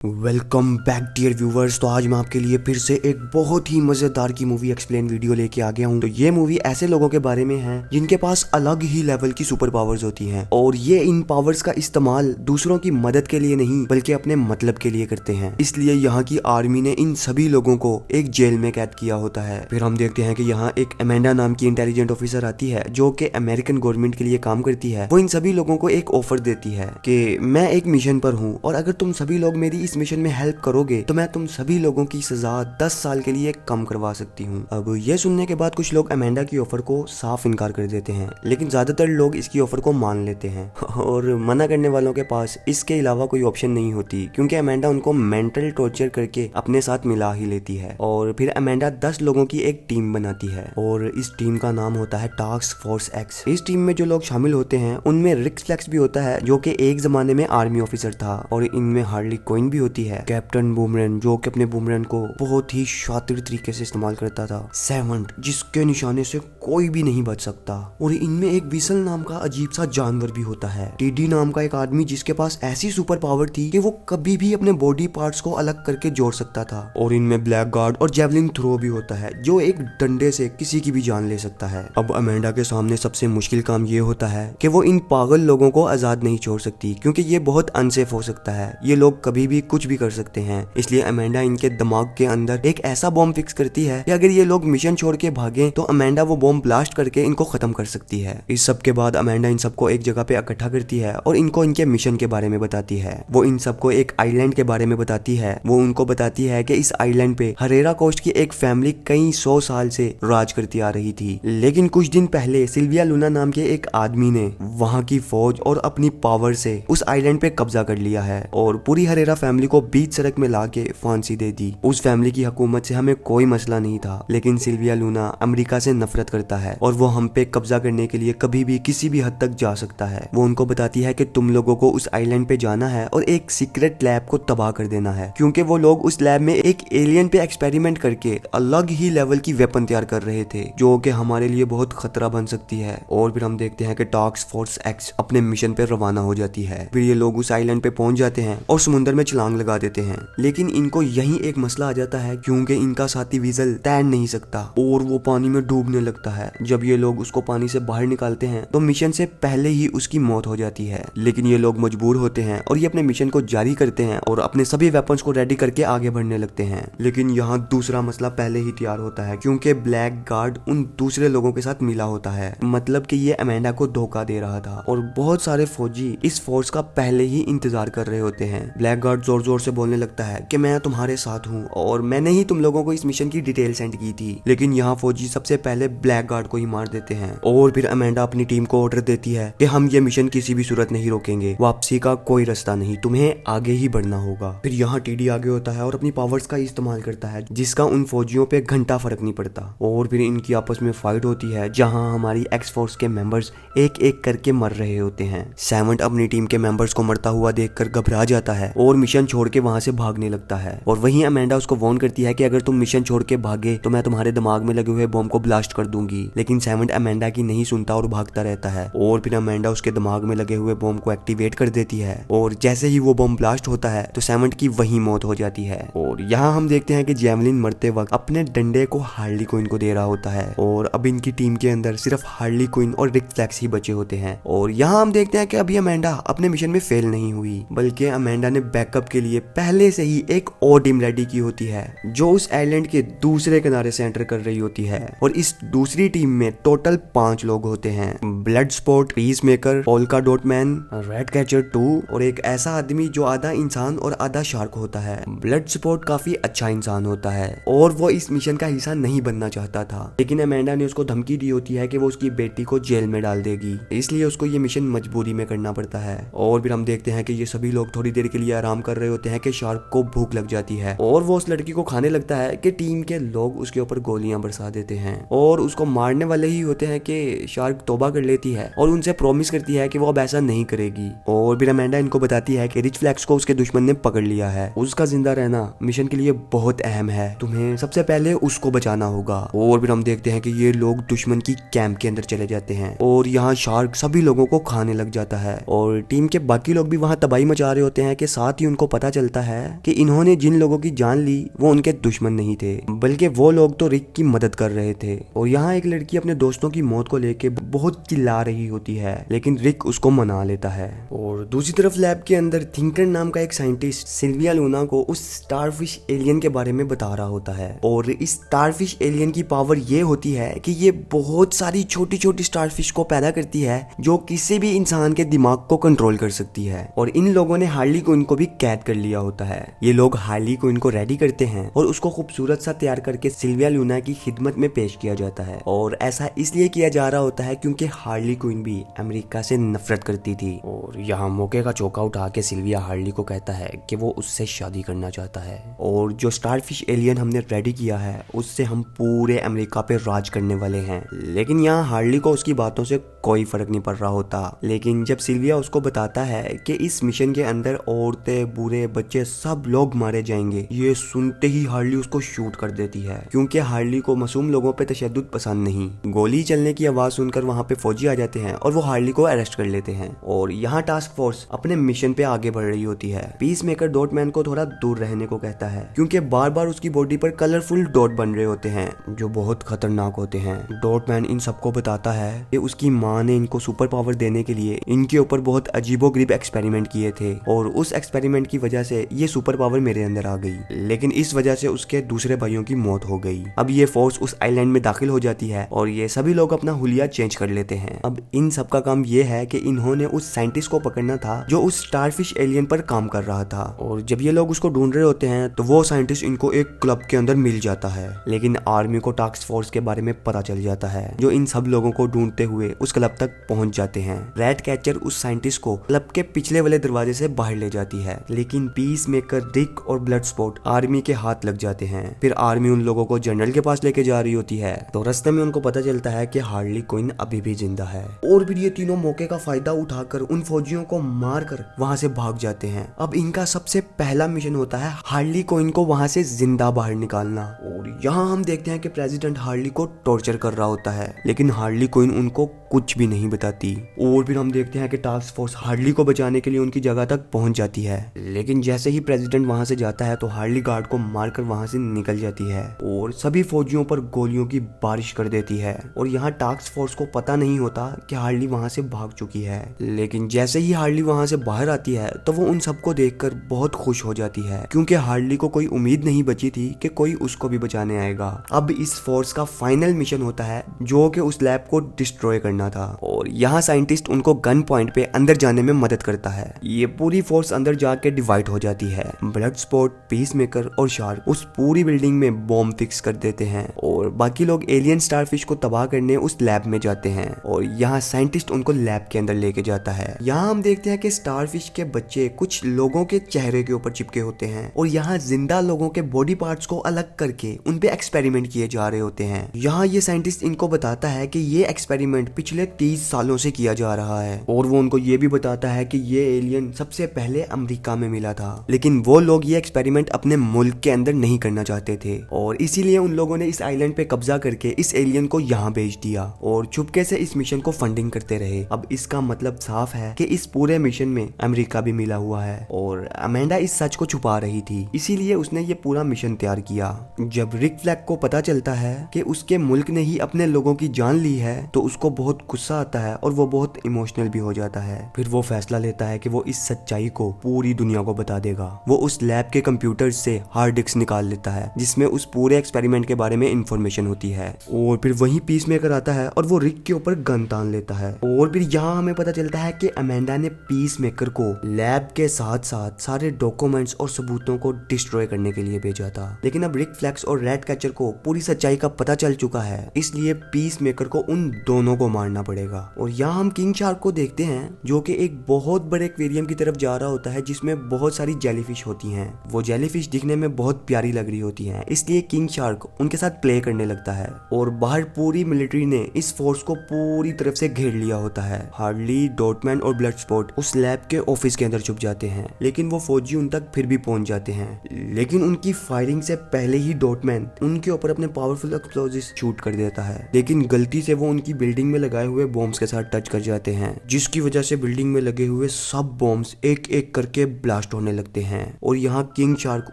Welcome back dear viewers. तो आज मैं आपके लिए फिर से एक बहुत ही मजेदार की मूवी एक्सप्लेन वीडियो लेके आ गया हूँ। तो ये मूवी ऐसे लोगों के बारे में है जिनके पास अलग ही लेवल की सुपर पावर्स होती हैं और ये इन पावर्स का इस्तेमाल दूसरों की मदद के लिए नहीं बल्कि अपने मतलब के लिए करते हैं। इसलिए यहाँ की आर्मी ने इन सभी लोगों को एक जेल में कैद किया होता है। फिर हम देखते हैं कि यहाँ एक अमेंडा नाम की इंटेलिजेंट ऑफिसर आती है जो कि अमेरिकन गवर्नमेंट के लिए काम करती है। वो इन सभी लोगों को एक ऑफर देती है कि मैं एक मिशन पर हूँ और अगर तुम सभी लोग मेरी इस मिशन में हेल्प करोगे तो मैं तुम सभी लोगों की सजा 10 साल के लिए कम करवा सकती हूँ। अब ये सुनने के बाद कुछ लोग अमेंडा की ऑफर को साफ इनकार कर देते हैं, लेकिन ज्यादातर लोग इसकी ऑफर को मान लेते हैं और मना करने वालों के पास इसके अलावा कोई ऑप्शन नहीं होती क्योंकि अमेंडा उनको मेंटल टॉर्चर करके अपने साथ मिला ही लेती है। और फिर अमेंडा 10 लोगों की एक टीम बनाती है और इस टीम का नाम होता है टास्क फोर्स एक्स। इस टीम में जो लोग शामिल होते हैं उनमें रिक्स फ्लेक्स भी होता है जो कि एक जमाने में आर्मी ऑफिसर था, और इनमें हार्ली क्विन भी होती है, कैप्टन बूमरैन जो कि अपने बूमरैन को बहुत ही शातिर तरीके से इस्तेमाल करता था, सेवंट जिसके निशाने से कोई भी नहीं बच सकता, और इनमें एक विसल नाम का अजीब सा जानवर भी होता है, टीडी नाम का एक आदमी जिसके पास ऐसी सुपर पावर थी कि वो कभी भी अपने बॉडी पार्ट्स को अलग करके जोड़ सकता था, और इनमें ब्लैक गार्ड और जेवलिन थ्रो भी होता है जो एक डंडे से किसी की भी जान ले सकता है। अब अमेंडा के सामने सबसे मुश्किल काम ये होता है कि वो इन पागल लोगों को आजाद नहीं छोड़ सकती क्योंकि ये बहुत अनसेफ हो सकता है, ये लोग कभी भी कुछ भी कर सकते हैं। इसलिए अमेंडा इनके दिमाग के अंदर एक ऐसा बॉम्ब फिक्स करती है कि अगर ये लोग मिशन छोड़ के भागें तो अमेंडा वो बॉम्ब ब्लास्ट करके इनको खत्म कर सकती है। इस सब के बाद अमेंडा इन सबको एक जगह पे इकट्ठा करती है और इनको इनके मिशन के बारे में बताती है। वो इन सबको एक आइलैंड के बारे में बताती है। वो उनको बताती है कि इस आइलैंड पे हरेरा कोस्ट की एक फैमिली कई 100 साल से राज करती आ रही थी, लेकिन कुछ दिन पहले सिल्विया लूना नाम के एक आदमी ने वहां की फौज और अपनी पावर से उस आइलैंड पे कब्जा कर लिया है और पूरी हरेरा फैमिली को बीच सड़क में लाके फांसी दे दी। उस फैमिली की हुकूमत से हमें कोई मसला नहीं था, लेकिन सिल्विया लूना अमेरिका से नफरत करता है और वो हम पे कब्जा करने के लिए कभी भी किसी भी हद तक जा सकता है। वो उनको बताती है कि तुम लोगों को उस आइलैंड पे जाना है और एक सीक्रेट लैब को तबाह कर देना है क्योंकि वो लोग उस लैब में एक एलियन पे एक्सपेरिमेंट करके अलग ही लेवल की वेपन तैयार कर रहे थे जो कि हमारे लिए बहुत खतरा बन सकती है। और फिर हम देखते हैं कि टास्क फोर्स एक्स अपने मिशन पे रवाना हो जाती है। फिर ये लोग उस आइलैंड पे पहुंच जाते हैं और समुद्र में छलांग लगा देते हैं, लेकिन इनको यहीं एक मसला आ जाता है क्योंकि इनका साथी वीजल तैर नहीं सकता और वो पानी में डूबने लगता है। जब ये लोग उसको पानी से बाहर निकालते हैं तो मिशन से पहले ही उसकी मौत हो जाती है, लेकिन ये लोग मजबूर होते हैं और ये अपने मिशन को जारी करते हैं और अपने सभी वेपन्स को रेडी करके आगे बढ़ने लगते हैं। लेकिन यहाँ दूसरा मसला पहले ही तैयार होता है क्योंकि ब्लैक गार्ड उन दूसरे लोगों के साथ मिला होता है, मतलब कि ये अमेंडा को धोखा दे रहा था और बहुत सारे फौजी इस फोर्स का पहले ही इंतजार कर रहे होते हैं। ब्लैक गार्ड जोर जोर से बोलने लगता है कि मैं तुम्हारे साथ हूँ और मैंने ही तुम लोगों को इस मिशन की डिटेल सेंड की थी, लेकिन यहाँ फौजी सबसे पहले ब्लैक गार्ड को ही मार देते हैं। और फिर अमेंडा अपनी टीम को ऑर्डर देती है कि हम ये मिशन किसी भी सूरत नहीं रोकेंगे, वापसी का कोई रास्ता नहीं, तुम्हें आगे ही बढ़ना होगा। फिर यहाँ टीडी आगे होता है और अपनी पावर्स का इस्तेमाल करता है जिसका उन फौजियों पे घंटा फर्क नहीं पड़ता। और फिर इनकी आपस में फाइट होती है जहाँ हमारी एक्स फोर्स के मेंबर्स एक एक करके मर रहे होते हैं। सेवंट अपनी टीम के मेंबर्स को मरता हुआ देखकर घबरा जाता है और मिशन छोड़ के वहां से भागने लगता है। और वहीं अमेंडा उसको वार्न करती है कि अगर तुम मिशन छोड़ के भागे तो मैं तुम्हारे दिमाग में लगे हुए बॉम्ब को ब्लास्ट कर दूंगी, लेकिन सेवंट अमेंडा की नहीं सुनता और भागता रहता है। और फिर अमेंडा उसके दिमाग में लगे हुए बॉम्ब को एक्टिवेट कर देती है और जैसे ही वो बॉम्ब ब्लास्ट होता है तो सेवंट की वहीं मौत हो जाती है। और यहाँ हम देखते हैं कि जेवलिन मरते वक्त अपने डंडे को हार्ली क्विन को दे रहा होता है और अब इनकी टीम के अंदर सिर्फ हार्ली क्विन और रिक फ्लेक्स ही बचे होते हैं। और यहाँ हम देखते हैं कि अभी अमेंडा अपने मिशन में फेल नहीं हुई, बल्कि अमेंडा ने बैकअप के लिए पहले से ही एक और टीम रेडी की होती है जो उस आइलैंड के दूसरे किनारे से एंटर कर रही होती है। और इस दूसरी टीम में टोटल 5 लोग होते हैं, blood spot, peace maker, polka dot man, red catcher 2 और एक ऐसा आदमी जो आधा इंसान और आधा शार्क होता है। ब्लड स्पॉट काफी अच्छा इंसान होता है और वो इस मिशन का हिस्सा नहीं बनना चाहता था, लेकिन अमेंडा ने उसको धमकी दी होती है कि वो उसकी बेटी को जेल में डाल देगी, इसलिए उसको ये मिशन मजबूरी में करना पड़ता है। और फिर हम देखते हैं कि ये सभी लोग थोड़ी देर के लिए आराम कर रहे होते हैं कि शार्क को भूख लग जाती है और वो उस लड़की को खाने लगता है कि टीम के लोग उसके ऊपर गोलियां बरसा देते हैं और उसको मारने वाले ही होते हैं कि शार्क तौबा कर लेती है और उनसे प्रॉमिस करती है कि वो अब ऐसा नहीं करेगी। और फिर अमेंडा इनको बताती है कि रिच फ्लैक्स को उसके दुश्मन ने पकड़ लिया है, उसका जिंदा रहना मिशन के लिए बहुत अहम है, तुम्हें सबसे पहले उसको बचाना होगा। और फिर हम देखते हैं कि ये लोग दुश्मन की कैंप के अंदर चले जाते हैं और यहाँ शार्क सभी लोगों को खाने लग जाता है और टीम के बाकी लोग भी वहाँ तबाही मचा रहे होते हैं कि साथ ही उनको पता चलता है कि इन्होंने जिन लोगों की जान ली वो उनके दुश्मन नहीं थे, बल्कि वो लोग तो रिक की मदद कर रहे थे। और यहाँ एक लड़की अपने दोस्तों की मौत को लेके बहुत चिल्ला रही होती है, लेकिन रिक उसको मना लेता है। और दूसरी तरफ लैब के अंदर थिंकर नाम का एक साइंटिस्ट सिल्विया लूना को उस स्टारफिश एलियन के बारे में बता रहा होता है। और इस स्टारफिश एलियन की पावर ये होती है कि ये बहुत सारी छोटी छोटी स्टारफिश को पैदा करती है जो किसी भी इंसान के दिमाग को कंट्रोल कर सकती है। और इन लोगों ने हार्ली क्विन को भी कैद कर लिया होता है। ये लोग हार्ली क्विन को रेडी करते हैं और उसको खूबसूरत सा तैयार करके सिल्विया लूना की खिदमत में पेश किया जाता है। और ऐसा इसलिए किया जा रहा होता है क्योंकि हार्ली क्विन भी अमेरिका से नफरत करती थी। और यहाँ मौके का चौका उठा के सिल्विया हार्ली को कहता है कि वो उससे शादी करना चाहता है और जो स्टारफिश एलियन हमने रेडी किया है उससे हम पूरे अमेरिका पे राज करने वाले हैं। लेकिन यहाँ हार्ली को उसकी बातों से कोई फर्क नहीं पड़ रहा होता। लेकिन जब सिल्विया उसको बताता है कि इस मिशन के अंदर औरतें, बूढ़े, बच्चे सब लोग मारे जाएंगे, ये सुनते ही हार्ली उसको शूट कर देती है क्योंकि हार्ली को मासूम लोगों पे तशद्दुद पसंद नहीं। गोली चलने की आवाज सुनकर वहाँ पे फौजी आ जाते हैं और वो हार्ली को अरेस्ट कर लेते हैं। और यहाँ टास्क फोर्स अपने मिशन पे आगे बढ़ रही होती है। पीस मेकर डॉटमैन को थोड़ा दूर रहने को कहता है क्योंकि बार बार उसकी बॉडी पर कलरफुल डॉट बन रहे होते हैं जो बहुत खतरनाक होते हैं। डॉटमैन इन सबको बताता है कि उसकी माँ ने इनको सुपर पावर देने के लिए इनके ऊपर बहुत अजीबोगरीब एक्सपेरिमेंट किए थे और उस एक्सपेरिमेंट की वजह से ये सुपर पावर मेरे अंदर आ गई, लेकिन इस वजह से उसके दूसरे भाइयों की मौत हो गई। अब ये फोर्स उस आइलैंड में दाखिल हो जाती है और ये सभी लोग अपना हुलिया चेंज कर लेते हैं। अब इन सब का काम ये है कि इन्होंने उस साइंटिस्ट को पकड़ना था जो उस स्टारफिश एलियन पर काम कर रहा था। और जब ये लोग उसको ढूंढ रहे होते हैं तो वो साइंटिस्ट इनको एक क्लब के अंदर मिल जाता है। लेकिन आर्मी को टास्क फोर्स के बारे में पता चल जाता है जो इन सब लोगों को ढूंढते हुए उस क्लब तक पहुंच जाते हैं। रैट कैचर उस साइंटिस्ट को क्लब के पिछले वाले दरवाजे से बाहर ले जाती है, लेकिन पीस मेकर, रिक और ब्लड स्पॉट आर्मी के हाथ लग जाते हैं। फिर आर्मी उन लोगों को जनरल के पास लेके जा रही होती है तो रास्ते में उनको पता चलता है कि हार्ली क्विन अभी भी जिंदा है। और फिर ये तीनों मौके का फायदा उठाकर उन फौजियों को मार कर वहां से भाग जाते हैं। अब इनका सबसे पहला मिशन होता है हार्ली क्विन को वहां से जिंदा बाहर निकालना। और यहाँ हम देखते हैं कि प्रेसिडेंट हार्ली को टॉर्चर कर रहा होता है, लेकिन हार्ली क्विन उनको कुछ भी नहीं बताती। और फिर हम देखते हैं कि टास्क फोर्स हार्ली को बचाने के लिए उनकी जगह तक पहुंच जाती है, लेकिन जैसे ही प्रेसिडेंट वहां से जाता है तो हार्ली गार्ड को मारकर वहां से निकल जाती है और सभी फौजियों पर गोलियों की बारिश कर देती है। और यहाँ टास्क फोर्स को पता नहीं होता कि हार्ली वहां से भाग चुकी है, लेकिन जैसे ही हार्ली वहां से बाहर आती है तो वो उन सबको देखकर बहुत खुश हो जाती है क्योंकि हार्ली को कोई उम्मीद नहीं बची थी कि कोई उसको भी बचाने आएगा। अब इस फोर्स का फाइनल मिशन होता है जो कि उस लैब को डिस्ट्रॉय करना था और यहाँ साइंटिस्ट उनको गन पॉइंट पे अंदर जाने में मदद करता है। ये पूरी फोर्स अंदर जाके डिवाइड हो जाती है। ब्लड स्पॉट, पीस मेकर और शार्क उस पूरी बिल्डिंग में बॉम्ब फिक्स कर देते हैं और बाकी लोग एलियन स्टारफिश को तबाह करने उस लैब में जाते हैं और यहाँ साइंटिस्ट उनको लैब के अंदर लेके जाता है। यहाँ हम देखते हैं कि स्टारफिश के बच्चे कुछ लोगों के चेहरे के ऊपर चिपके होते हैं और यहाँ जिंदा लोगों के बॉडी पार्ट्स को अलग करके उन पे एक्सपेरिमेंट किए जा रहे होते हैं। यहाँ ये साइंटिस्ट इनको बताता है कि ये एक्सपेरिमेंट पिछले 30 सालों से किया जा रहा है और वो उनको ये भी बताता है कि ये एलियन सबसे पहले अमेरिका में मिला था, लेकिन वो लोग ये एक्सपेरिमेंट अपने मुल्क के अंदर नहीं करना चाहते थे और इसीलिए उन लोगों ने इस आइलैंड पे कब्जा करके इस एलियन को यहाँ भेज दिया और चुपके से इस मिशन को फंडिंग करते रहे। अब इसका मतलब साफ है कि इस पूरे मिशन में अमेरिका भी मिला हुआ है और अमेंडा इस सच को छुपा रही थी, इसीलिए उसने ये पूरा मिशन तैयार किया। जब रिक फ्लैग को पता चलता है कि उसके मुल्क ने ही अपने लोगों की जान ली है तो उसको बहुत गुस्सा आता है और वो बहुत इमोशनल भी हो जाता है। फिर वो फैसला लेता है कि वो इस सच्चाई को पूरी दुनिया को बता देगा। वो उस लैब के कंप्यूटर से हार्ड डिस्क निकाल लेता है जिसमें उस पूरे एक्सपेरिमेंट के बारे में इंफॉर्मेशन होती है और फिर वही पीस मेकर आता है और वो रिक के ऊपर गन तान लेता है। और फिर यहाँ हमें पता चलता है कि अमेंडा ने पीस मेकर को लैब के साथ साथ सारे डॉक्यूमेंट्स और सबूतों को डिस्ट्रॉय करने के लिए भेजा था, लेकिन अब रिक फ्लैक्स और रेड कैचर को पूरी सच्चाई का पता चल चुका है, इसलिए पीस मेकर को उन दोनों को मारना पड़ेगा। और यहाँ हम किंग शार्क को देखते हैं जो कि एक बहुत बड़े एक्वेरियम की तरफ जा रहा होता है जिसमें बहुत सारी जेलीफिश होती हैं। वो जेलीफिश दिखने में बहुत प्यारी लग रही होती हैं, इसलिए किंग शार्क उनके साथ प्ले करने लगता है और बाहर पूरी मिलिट्री ने इस फोर्स को पूरी तरफ से घेर लिया होता है। हार्ली, डॉटमैन और ब्लड स्पॉट उस लैब के ऑफिस के अंदर छुप जाते हैं, लेकिन वो फौजी उन तक फिर भी पहुंच जाते हैं, लेकिन उनकी फायरिंग से पहले ही डॉटमैन उनके ऊपर अपने पावरफुल एक्सप्लोजिव्स शूट कर देता है, लेकिन गलती से वो उनकी बिल्डिंग में लगाए हुए बॉम्ब्स के साथ टच कर जाते हैं, जिसकी वजह से बिल्डिंग में लगे हुए सब बॉम्ब्स एक एक करके ब्लास्ट ब्लास्ट होने लगते हैं और यहाँ किंग शार्क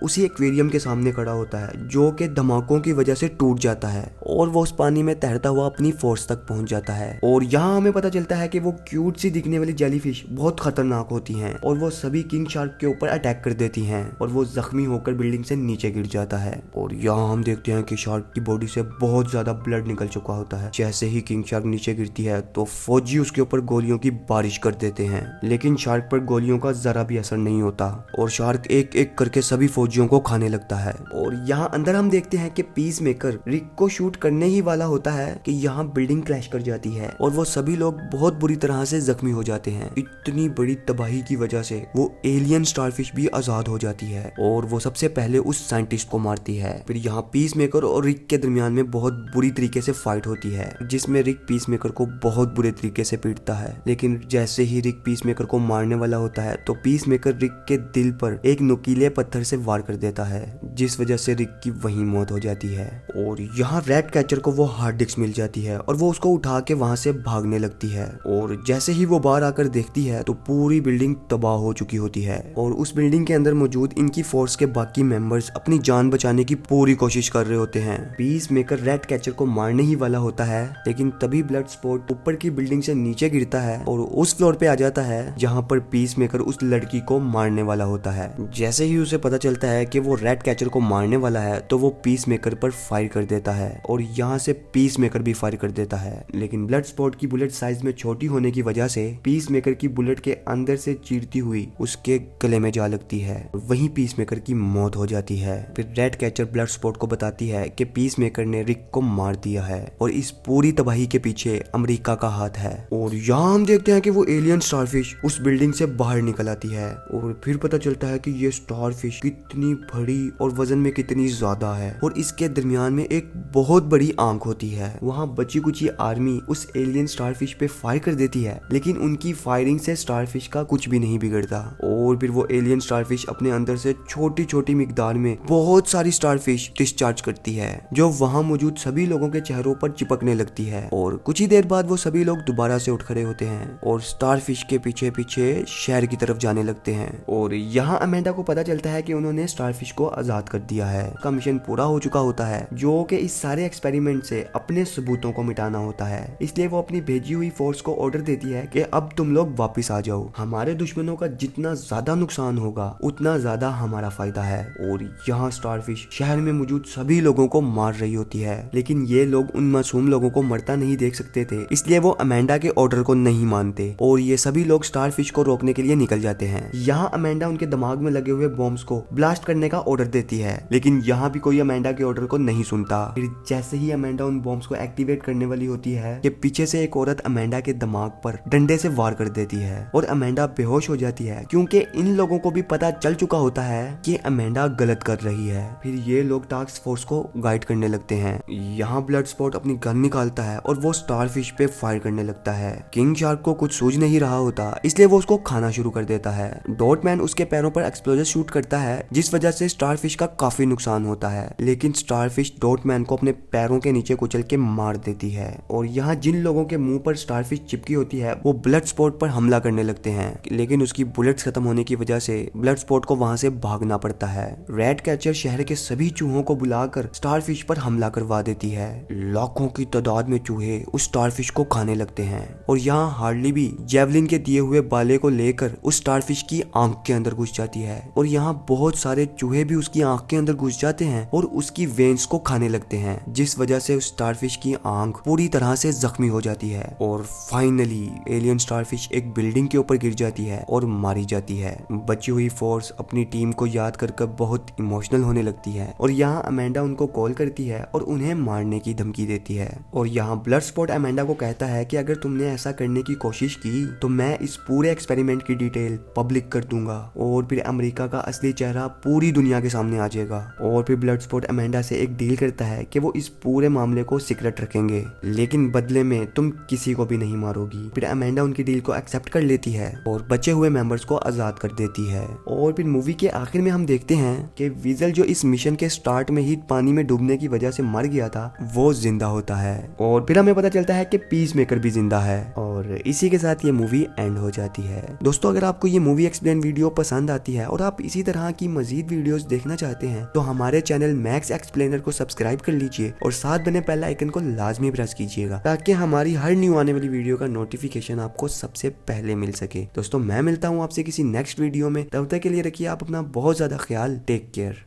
उसी एक्वेरियम के सामने खड़ा होता है जो कि धमाकों की वजह से टूट जाता है और वो उस पानी में तैरता हुआ अपनी फोर्स तक पहुंच जाता है। और यहाँ हमें पता चलता है कि वो क्यूट सी दिखने वाली जेलीफिश बहुत खतरनाक होती हैं और वो सभी किंग शार्क के ऊपर अटैक कर देती हैं और वो जख्मी होकर बिल्डिंग से नीचे गिर जाता है। और यहाँ हम देखते हैं कि शार्क की बॉडी से बहुत ज्यादा ब्लड निकल चुका होता है। जैसे ही किंग शार्क नीचे गिरती है तो फौजी उसके ऊपर गोलियों की बारिश कर देते हैं, लेकिन शार्क पर गोलियों का जरा भी असर नहीं होता और शार्क एक एक करके सभी फौजियों को खाने लगता है। और यहाँ अंदर हम देखते हैं कि पीस मेकर रिक को शूट करने ही वाला होता है कि यहाँ बिल्डिंग क्रैश कर जाती है और वो सभी लोग बहुत बुरी तरह से जख्मी हो जाते हैं। इतनी बड़ी तबाही की वजह से वो एलियन स्टारफिश भी आजाद हो जाती है और वो सबसे पहले उस साइंटिस्ट को मारती है। फिर यहाँ पीस मेकर और रिक के दरमियान में बहुत बुरी तरीके से फाइट होती है जिसमें रिक पीस मेकर को बहुत बुरे तरीके से पीटता है, लेकिन जैसे ही रिक पीस मेकर को मारने वाला होता है तो पीस मेकर रिक के दिल पर एक नुकीले पत्थर से वार कर देता है जिस वजह से रिक की वहीं मौत हो जाती है। और यहाँ रैट कैचर को वो हार्ड डिस्क मिल जाती है और वो उसको उठा के वहां से भागने लगती है और जैसे ही वो बाहर आकर देखती है तो पूरी बिल्डिंग तबाह हो चुकी होती है और उस बिल्डिंग के अंदर मौजूद इनकी फोर्स के बाकी मेंबर्स अपनी जान बचाने की पूरी कोशिश कर रहे होते हैं। पीस मेकर रैट कैचर को मारने ही वाला होता है, लेकिन तभी ब्लड स्पॉट ऊपर की बिल्डिंग से नीचे गिरता है और उस फ्लोर पे आ जाता है जहाँ पर पीस मेकर उस लड़की को मारने वाला होता है। जैसे ही उसे पता चलता है कि वो रैट कैचर को मारने वाला है तो वो पीस मेकर पर फायर कर देता है और यहाँ से पीस मेकर भी फायर कर देता है, लेकिन ब्लड स्पॉट की बुलेट साइज में छोटी होने की वजह से पीस मेकर की बुलेट के अंदर से चीरती हुई उसके गले में जा लगती है, वहीं पीस मेकर की मौत हो जाती है। फिर रैट कैचर ब्लड स्पॉट को बताती है कि पीस मेकर ने रिक को मार दिया है और इस पूरी तबाही के पीछे अमेरिका का हाथ है। और यहाँ हम देखते हैं कि वो एलियन स्टारफिश उस बिल्डिंग से बाहर निकल आती है और फिर पता चलता है कि ये स्टारफिश कितनी बड़ी और वजन में कितनी ज्यादा है और इसके दरमियान में एक बहुत बड़ी आंख होती है। वहाँ बची कुची आर्मी उस एलियन स्टारफिश पे फायर कर देती है, लेकिन उनकी फायरिंग से स्टारफिश का कुछ भी नहीं बिगड़ता और फिर वो एलियन स्टारफिश अपने अंदर से छोटी छोटी मिकदार में बहुत सारी स्टारफिश डिस्चार्ज करती है जो वहाँ मौजूद सभी लोगों के चेहरों पर चिपकने लगती है और कुछ ही देर बाद वो सभी लोग दोबारा से उठ खड़े होते हैं और स्टारफिश के पीछे पीछे शहर की तरफ जाने लगते हैं। और यहाँ अमेंडा को पता चलता है कि उन्होंने स्टारफिश को आजाद कर दिया है, उसका मिशन पूरा हो चुका होता है जो कि इस सारे एक्सपेरिमेंट से अपने सबूतों को मिटाना होता है। इसलिए वो अपनी भेजी हुई फोर्स को ऑर्डर देती है कि अब तुम लोग वापिस आ जाओ, हमारे दुश्मनों का जितना ज्यादा नुकसान होगा उतना ज्यादा हमारा फायदा है। और यहाँ स्टारफिश शहर में मौजूद सभी लोगों को मार रही होती है, लेकिन ये लोग उन मासूम लोगों को मरता नहीं देख सकते थे, इसलिए वो अमेंडा के ऑर्डर को नहीं मानते और ये सभी लोग स्टारफिश को रोकने के लिए निकल जाते हैं। यहाँ अमेंडा उनके दिमाग में लगे हुए बॉम्ब्स को ब्लास्ट करने का ऑर्डर देती है, लेकिन यहाँ भी कोई अमेंडा के ऑर्डर को नहीं सुनता। फिर जैसे ही अमेंडा उन बॉम्ब्स को एक्टिवेट करने वाली होती है कि पीछे से एक औरत अमेंडा के दिमाग पर डंडे से वार कर देती है और अमेंडा बेहोश हो जाती है क्योंकि इन लोगों को भी पता चल चुका होता है कि अमेंडा गलत कर रही है। फिर ये लोग टास्क फोर्स को गाइड करने लगते हैं। यहाँ ब्लड स्पॉट अपनी गन निकालता है और वो स्टारफिश पे फायर करने लगता है। किंग शार्क को कुछ सूझ नहीं रहा होता, इसलिए वो उसको खाना शुरू कर देता है। डॉटमैन उसके पैरों पर एक्सप्लोजर शूट करता है जिस वजह से स्टारफिश का काफी नुकसान होता है, लेकिन स्टारफिश डॉटमैन को अपने पैरों के नीचे कुचल के मार देती है। और यहाँ जिन लोगों के मुंह पर स्टारफिश चिपकी होती है वो ब्लड स्पॉट पर हमला करने लगते हैं, लेकिन उसकी बुलेट्स खत्म होने की वजह से ब्लड स्पॉट को वहां से भागना पड़ता है। रैट कैचर शहर के सभी चूहों को बुलाकर स्टारफिश पर हमला करवा देती है। लाखों की तादाद में चूहे उस स्टारफिश को खाने लगते हैं और यहाँ हार्डली भी जेवलिन के दिए हुए बाले को लेकर उस स्टारफिश की आंख के अंदर घुस जाती है और यहाँ बहुत सारे चूहे भी उसकी आंख के अंदर घुस जाते हैं और उसकी वेन्स को खाने लगते हैं, जिस वजह से उस स्टारफिश की आंख पूरी तरह से जख्मी हो जाती है। और फाइनली एलियन स्टारफिश एक बिल्डिंग के ऊपर गिर जाती है और मारी जाती है। बची हुई फोर्स अपनी टीम को याद कर बहुत इमोशनल होने लगती है और यहाँ अमेंडा उनको कॉल करती है और उन्हें मारने की धमकी देती है। और यहाँ ब्लड स्पॉट अमेंडा को कहता है कि अगर तुमने ऐसा करने की कोशिश की तो मैं इस पूरे एक्सपेरिमेंट की डिटेल पब्लिक कर दूंगा और फिर अमेरिका का असली चेहरा पूरी दुनिया के सामने आ जाएगा। और फिर ब्लड स्पॉट अमेंडा से एक डील करता है कि वो इस पूरे मामले को सीक्रेट रखेंगे, लेकिन बदले में तुम किसी को भी नहीं मारोगी। फिर अमेंडा उनकी डील को एक्सेप्ट कर लेती है और बचे हुए मेंबर्स को आजाद कर देती है। और फिर मूवी के आखिर में हम देखते हैं कि वीजल जो इस मिशन के स्टार्ट में ही पानी में डूबने की वजह से मर गया था वो जिंदा होता है और फिर हमें पता चलता है कि पीस मेकर भी जिंदा है और इसी के साथ ये मूवी एंड हो जाती है। दोस्तों, अगर आपको ये मूवी एक्सप्लेन वीडियो वीडियो पसंद आती है और आप इसी तरह की मजीद वीडियोस देखना चाहते हैं तो हमारे चैनल मैक्स एक्सप्लेनर को सब्सक्राइब कर लीजिए और साथ बने बेल आइकन को लाजमी प्रेस कीजिएगा ताकि हमारी हर न्यू आने वाली वीडियो का नोटिफिकेशन आपको सबसे पहले मिल सके। दोस्तों मैं मिलता हूँ आपसे किसी नेक्स्ट वीडियो में, तब तक के लिए रखिए आप अपना बहुत ज्यादा ख्याल। Take care.